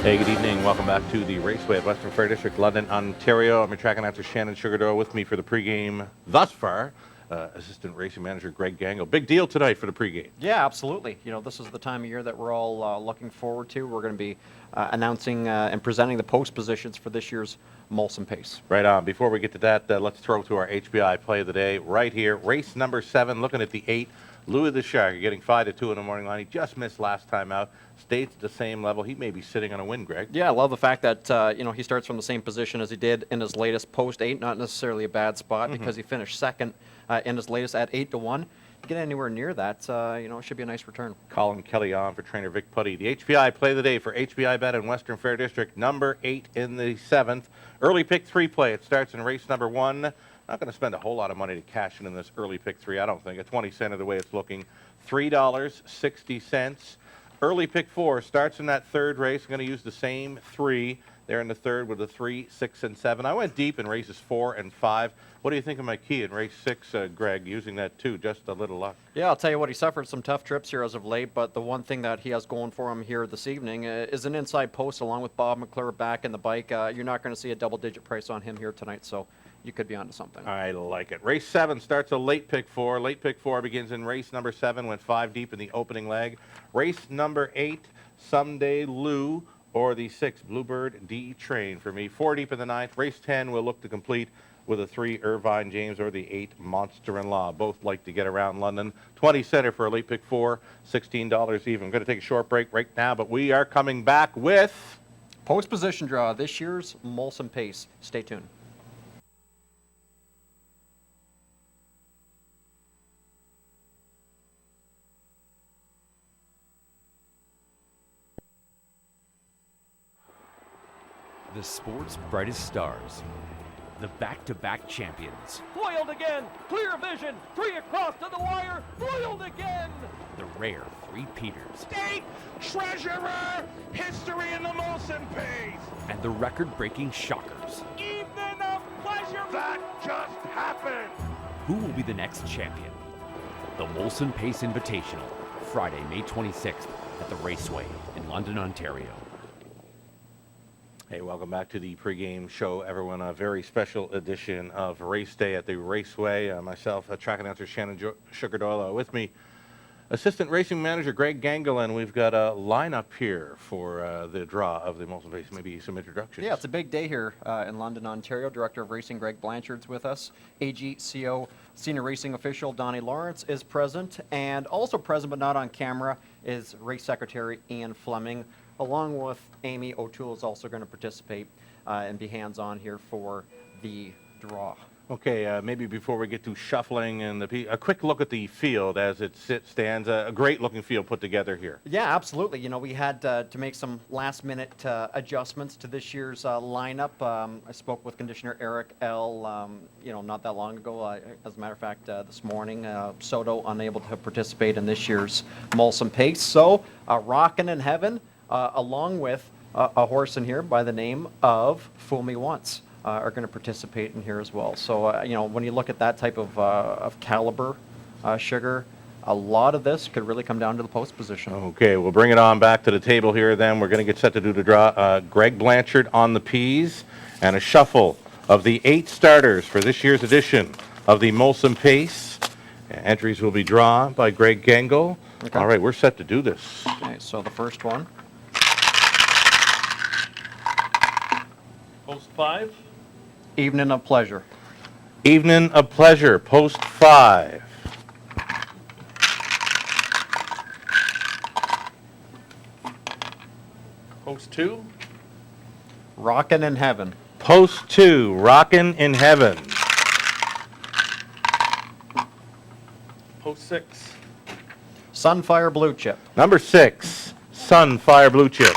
Hey, good evening. Welcome back to the Raceway at Western Fair District, London, Ontario. I'm your track announcer, Shannon Sugardough. With me for the pregame thus far, Assistant Racing Manager Greg Gangle. Big deal tonight for the pregame. Yeah, absolutely. You know, this is the time of year that we're all looking forward to. We're going to be announcing and presenting the post positions for this year's Molson Pace. Right on. Before we get to that, let's throw to our HBI play of the day right here. Race number 7, looking at the 8. Louis the Shark getting 5-2 in the morning line. He just missed last time out. Stays at the same level. He may be sitting on a win, Greg. Yeah, I love the fact that he starts from the same position as he did in his latest post 8. Not necessarily a bad spot because he finished second in his latest at 8-1. Get anywhere near that, it should be a nice return. Colin Kelly on for trainer Vic Putty. The HBI play of the day for HBI Bet in Western Fair District, number 8 in the 7th. Early pick 3 play. It starts in race number 1. Not going to spend a whole lot of money to cash in this early pick 3, I don't think. At 20 cents the way it's looking. $3.60. Early pick 4 starts in that third race. I'm going to use the same 3 there in the third with the 3, 6, and 7. I went deep in races 4 and 5. What do you think of my key in race 6, Greg, using that 2, just a little luck? Yeah, I'll tell you what, he suffered some tough trips here as of late, but the one thing that he has going for him here this evening is an inside post along with Bob McClure back in the bike. You're not going to see a double-digit price on him here tonight, so you could be onto something. I like it. Race 7 starts a late pick 4. Late pick 4 begins in race number 7, went 5 deep in the opening leg. Race number 8, Someday Lou, or the 6, Bluebird D Train for me. 4 deep in the 9th. Race 10 will look to complete with a 3, Irvine James, or the 8, Monster-in-Law. Both like to get around London. 20 center for a late pick 4, $16 even. I'm going to take a short break right now, but we are coming back with Post position draw, this year's Molson Pace. Stay tuned. The sport's brightest stars. The back-to-back champions. Foiled again! Clear vision! 3 across to the wire! Foiled again! The rare three-peaters. State treasurer! History in the Molson Pace! And the record-breaking shockers. Evening of pleasure! That just happened! Who will be the next champion? The Molson Pace Invitational, Friday, May 26th at the Raceway in London, Ontario. Hey, welcome back to the pregame show, everyone. A very special edition of Race Day at the Raceway. Myself, track announcer Shannon Sugardough, with me, Assistant Racing Manager Greg Gangle, and we've got a lineup here for the draw of the Molson Pace. Maybe some introductions. Yeah, it's a big day here in London, Ontario. Director of Racing Greg Blanchard's with us. AGCO Senior Racing Official Donnie Lawrence is present, and also present but not on camera is Race Secretary Ian Fleming, along with Amy O'Toole is also going to participate and be hands-on here for the draw. Okay, maybe before we get to shuffling and a quick look at the field as it stands. A great-looking field put together here. Yeah, absolutely. You know, we had to make some last-minute adjustments to this year's lineup. I spoke with Conditioner Eric L. Not that long ago. As a matter of fact, this morning, Soto unable to participate in this year's Molson Pace. So, rockin' in heaven. Along with a horse in here by the name of Fool Me Once, are going to participate in here as well. So, when you look at that type of caliber, Sugar, a lot of this could really come down to the post position. Okay, we'll bring it on back to the table here then. We're going to get set to do the draw. Greg Blanchard on the P's, and a shuffle of the 8 starters for this year's edition of the Molson Pace. Entries will be drawn by Greg Gangle. Okay. All right, we're set to do this. Okay, so the first one. Post 5. Evening of Pleasure. Evening of Pleasure, post 5. Post 2. Rockin' in Heaven. Post 2, Rockin' in Heaven. Post 6. Sunfire Blue Chip. Number 6, Sunfire Blue Chip.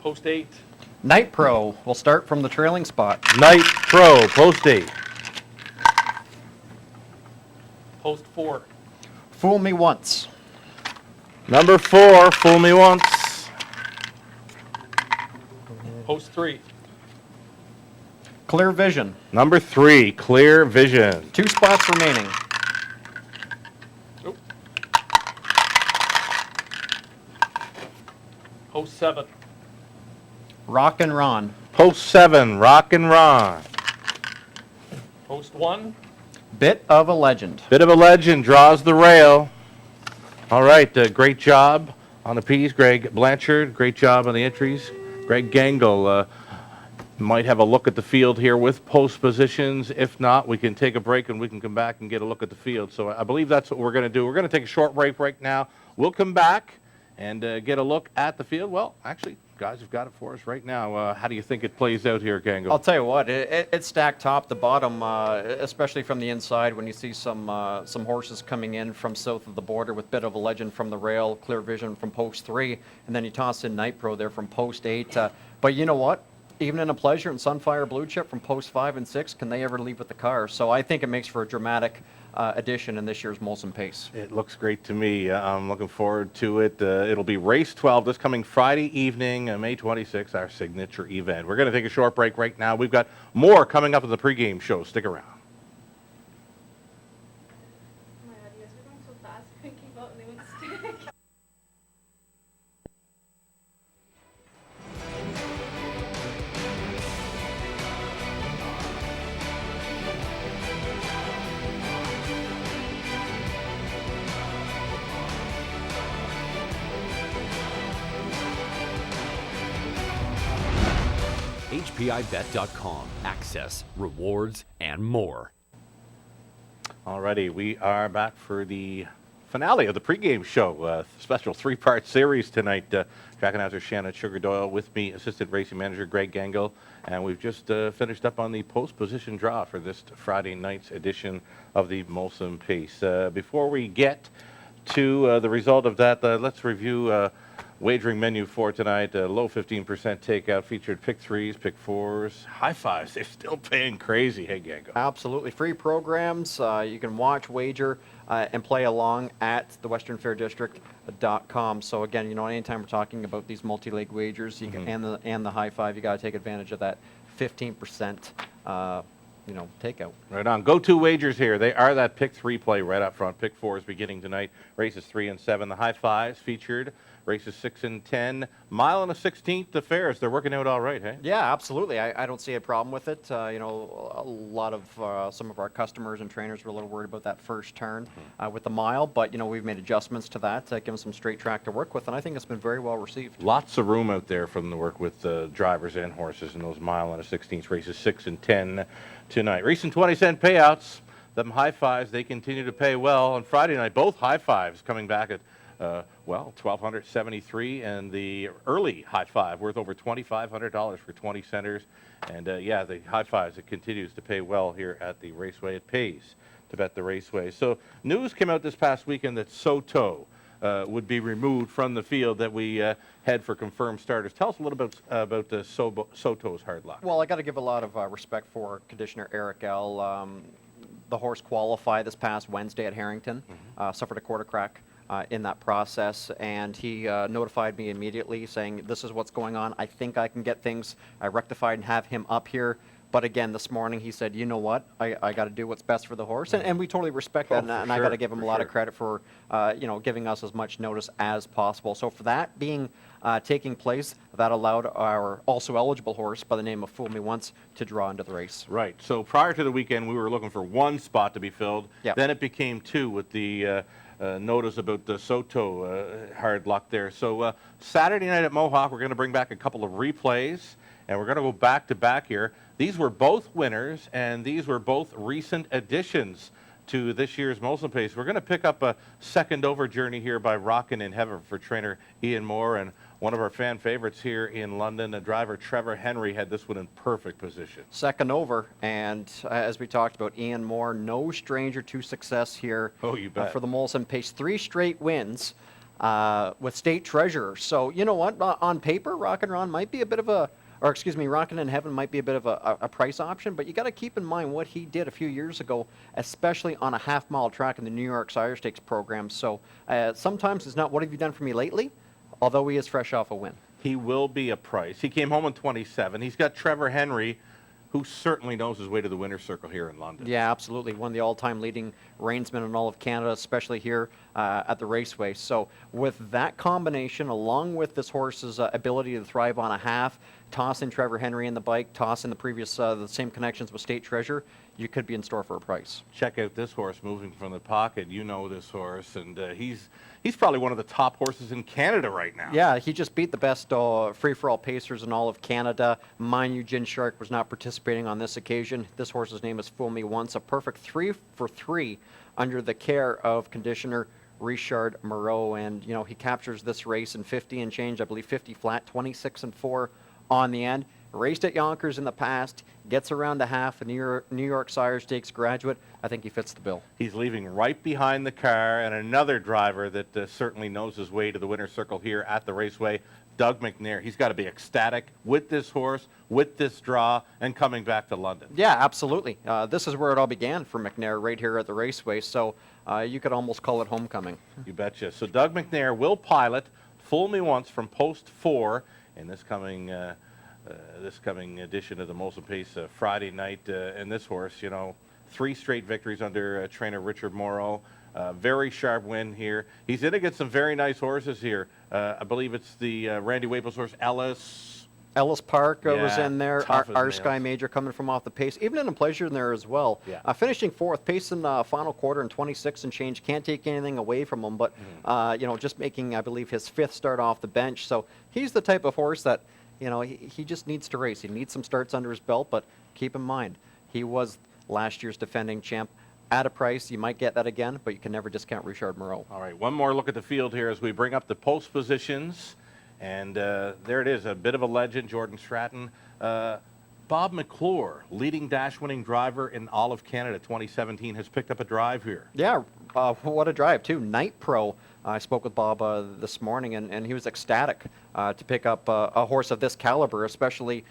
Post 8. Night Pro. We'll start from the trailing spot. Night Pro, post 8. Post 4. Fool Me Once. Number 4, Fool Me Once. Post 3. Clear Vision. Number 3, Clear Vision. 2 spots remaining. Post 7. Rock and Ron. Post 7, Rock and Ron. Post 1. Bit of a Legend. Bit of a Legend draws the rail. All right, great job on the P's, Greg Blanchard. Great job on the entries. Greg Gangle might have a look at the field here with post positions. If not, we can take a break and we can come back and get a look at the field. So I believe that's what we're going to do. We're going to take a short break right now. We'll come back and get a look at the field. Well, actually, guys have got it for us right now. How do you think it plays out here, Gangle? I'll tell you what, it's stacked top to bottom, especially from the inside when you see some horses coming in from south of the border with Bit of a Legend from the rail, Clear Vision from post 3, and then you toss in Night Pro there from post 8. But you know what? Even in a Pleasure and Sunfire Blue Chip from post 5 and 6, can they ever leave with the car? So I think it makes for a dramatic addition in this year's Molson Pace. It looks great to me. I'm looking forward to it. It'll be race 12 this coming Friday evening, May 26th, our signature event. We're going to take a short break right now. We've got more coming up in the pregame show. Stick around. Oh my god, you guys were going so fast. I couldn't keep up and they went stick. HPIBet.com. Access, rewards, and more. Alrighty, we are back for the finale of the pregame show. Special three-part series tonight. Track announcer Shannon Sugar Doyle with me, assistant racing manager Greg Gangle, and we've just finished up on the post position draw for this Friday night's edition of the Molson Pace. Before we get to the result of that, let's review wagering menu for tonight. Low 15% takeout featured pick 3s, pick 4s, high 5s. They're still paying crazy. Hey, Gango. Absolutely. Free programs. You can watch, wager, and play along at thewesternfairdistrict.com. So again, you know, anytime we're talking about these multi-leg wagers you can, and the high 5, you got to take advantage of that 15%. Takeout. Right on. Go-to wagers here. They are that pick 3 play right up front. Pick 4 is beginning tonight. Races 3 and 7. The high 5s featured. Races 6 and 10. Mile and a 16th. The fairs. They're working out all right, hey? Yeah, absolutely. I don't see a problem with it. A lot of some of our customers and trainers were a little worried about that first turn with the mile, but we've made adjustments to that, give them some straight track to work with, and I think it's been very well received. Lots of room out there for them to work with drivers and horses in those mile and a 16th races 6 and 10 tonight. Recent 20-cent payouts. Them high 5s, they continue to pay well. On Friday night, both high 5s coming back at $1,273, and the early high 5 worth over $2,500 for 20 centers. And the high 5s, it continues to pay well here at the Raceway. It pays to bet the Raceway. So news came out this past weekend that Soto would be removed from the field that we had for confirmed starters. Tell us a little bit about the Soto's hard luck. Well, I got to give a lot of respect for conditioner Eric L. The horse qualified this past Wednesday at Harrington, suffered a quarter crack in that process, and he notified me immediately saying, this is what's going on. I think I can get things rectified and have him up here. But again, this morning he said, you know what, I got to do what's best for the horse, and we totally respect that, and I got to give him a lot of credit for, giving us as much notice as possible. So for that being taking place, that allowed our also eligible horse by the name of Fool Me Once to draw into the race. Right. So prior to the weekend, we were looking for one spot to be filled. Yep. Then it became 2 with the notice about the Soto hard luck there. So Saturday night at Mohawk, we're going to bring back a couple of replays, and we're going to go back to back here. These were both winners, and these were both recent additions to this year's Molson Pace. We're going to pick up a second over journey here by Rockin' in Heaven for trainer Ian Moore, and one of our fan favorites here in London, the driver Trevor Henry, had this one in perfect position. Second over, and as we talked about, Ian Moore, no stranger to success here. Oh, you bet. For the Molson Pace, 3 straight wins with state treasurer. So, you know what, on paper, Rockin' Ron might be a bit of a, or excuse me, Rockin' in Heaven might be a bit of a price option, but you got to keep in mind what he did a few years ago, especially on a half-mile track in the New York Sire Stakes program. So sometimes it's not what have you done for me lately, although he is fresh off a win. He will be a price. He came home in 27. He's got Trevor Henry, who certainly knows his way to the winner's circle here in London. Yeah, absolutely. One of the all-time leading reinsmen in all of Canada, especially here at the Raceway. So with that combination, along with this horse's ability to thrive on a half, toss in Trevor Henry in the bike, toss in the previous, the same connections with State Treasure, you could be in store for a price. Check out this horse moving from the pocket. You know this horse, and he's probably one of the top horses in Canada right now. Yeah, he just beat the best free-for-all pacers in all of Canada. Mind you, Gin Shark was not participating on this occasion. This horse's name is Fool Me Once, a perfect 3 for 3 under the care of conditioner Richard Moreau. And, you know, he captures this race in 50 and change, I believe 50 flat, 26 and 4 on the end. Raced at Yonkers in the past, gets around a half, a New York Sire Stakes graduate. I think he fits the bill. He's leaving right behind the car, and another driver that certainly knows his way to the winner's circle here at the Raceway, Doug McNair. He's got to be ecstatic with this horse, with this draw, and coming back to London. Yeah, absolutely. This is where it all began for McNair, right here at the Raceway, so you could almost call it homecoming. You betcha. So Doug McNair will pilot Fool Me Once from post 4 in this coming edition of the Molson Pace Friday night. And this horse, you know, 3 straight victories under trainer Richard Moreau. Very sharp win here. He's in against some very nice horses here. I believe it's the Randy Waples horse, Ellis Park was Yeah, in there. tough as Our nails. Sky Major coming from off the pace. Even in a pleasure in there as well. Yeah. Finishing 4th, pace in the final quarter and 26 and change. Can't take anything away from him, but, you know, just making, I believe, his 5th start off the bench. So he's the type of horse that, you know, he just needs to race. He needs some starts under his belt, but keep in mind, he was last year's defending champ. At a price, you might get that again, but you can never discount Richard Moreau. All right, one more look at the field here as we bring up the post positions. And there it is, a bit of a legend, Jordan Stratton. Bob McClure, leading dash-winning driver in all of Canada 2017, has picked up a drive here. Yeah, what a drive, too. Night Pro. I spoke with Bob this morning, and he was ecstatic to pick up a horse of this caliber, especially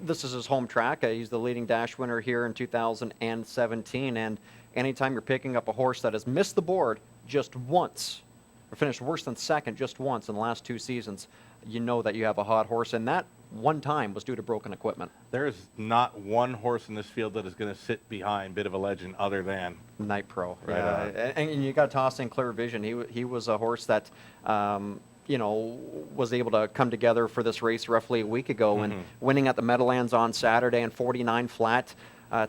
this is his home track. He's the leading dash winner here in 2017, and anytime you're picking up a horse that has missed the board just once, or finished worse than second just once in the last 2 seasons, you know that you have a hot horse, and that one time was due to broken equipment. There is not one horse in this field that is going to sit behind bit of a legend other than Night Pro. Right Yeah. on. And you got to toss in Clear Vision. He was a horse that, you know, was able to come together for this race roughly a week ago and winning at the Meadowlands on Saturday and 49 flat,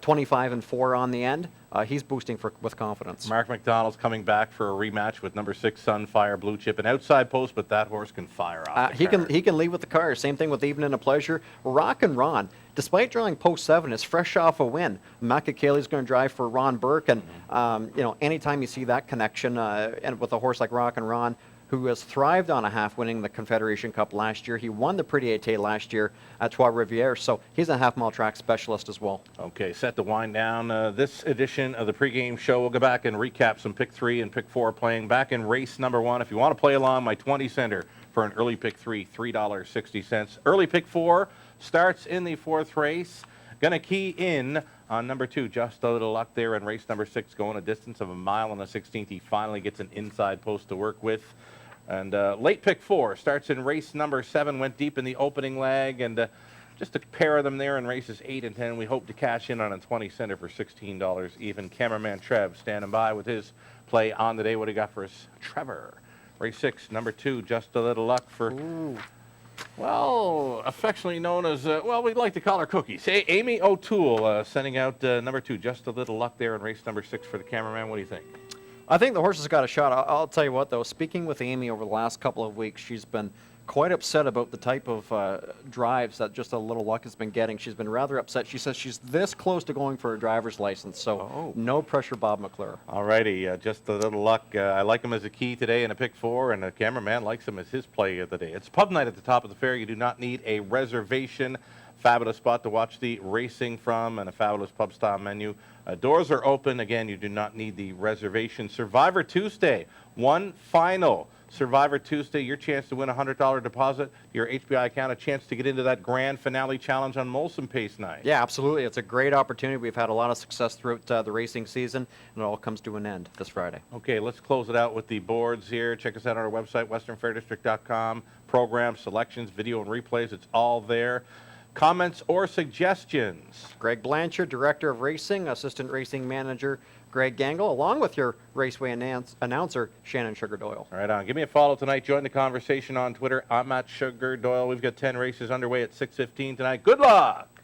25 and 4 on the end. He's boosting with confidence. Mark McDonald's coming back for a rematch with number 6 Sunfire Blue Chip, an outside post, but that horse can fire off. He can lead with the car. Same thing with Even in a Pleasure. Rock and Ron, despite drawing post 7, is fresh off a win. Matt Kakali's going to drive for Ron Burke, and you know, anytime you see that connection, and with a horse like Rock and Ron, who has thrived on a half, winning the Confederation Cup last year. He won the Pretty Ete last year at Trois Rivières, so he's a half-mile track specialist as well. Okay, set to wind down this edition of the pregame show. We'll go back and recap some pick 3 and pick 4 playing back in race number 1. If you want to play along, my 20-center for an early pick 3, $3.60. Early pick 4 starts in the 4th race. Going to key in on number 2, just a little luck there in race number 6, going a distance of 1 mile and a 16th. He finally gets an inside post to work with. And late pick 4 starts in race number 7, went deep in the opening leg, and just a pair of them there in races 8 and 10. We hope to cash in on a 20-center for $16 even. Cameraman Trev standing by with his play on the day. What do you got for us, Trevor? Race 6, number 2, just a little luck for, well, affectionately known as, well, we'd like to call her Cookies. Amy O'Toole sending out number 2, just a little luck there in race number 6 for the cameraman. What do you think? I think the horse has got a shot. I'll tell you what, though, speaking with Amy over the last couple of weeks, she's been quite upset about the type of drives that Just a Little Luck has been getting. She's been rather upset. She says she's this close to going for a driver's license, so no pressure, Bob McClure. All righty, just a little luck. I like him as a key today in a pick 4, and the cameraman likes him as his play of the day. It's pub night at the top of the fair. You do not need a reservation. Fabulous spot to watch the racing from, and a fabulous pub-style menu. Doors are open. Again, you do not need the reservation. Survivor Tuesday, one final Survivor Tuesday, your chance to win a $100 deposit, your HBI account, a chance to get into that grand finale challenge on Molson Pace night. Yeah, absolutely. It's a great opportunity. We've had a lot of success throughout the racing season, and it all comes to an end this Friday. Okay, let's close it out with the boards here. Check us out on our website, westernfairdistrict.com. Programs, selections, video, and replays. It's all there. Comments or suggestions? Greg Blanchard, Director of Racing, Assistant Racing Manager Greg Gangle, along with your Raceway announcer, Shannon Sugar Doyle. Right on. Give me a follow tonight. Join the conversation on Twitter. I'm at Sugar Doyle. We've got 10 races underway at 6:15 tonight. Good luck!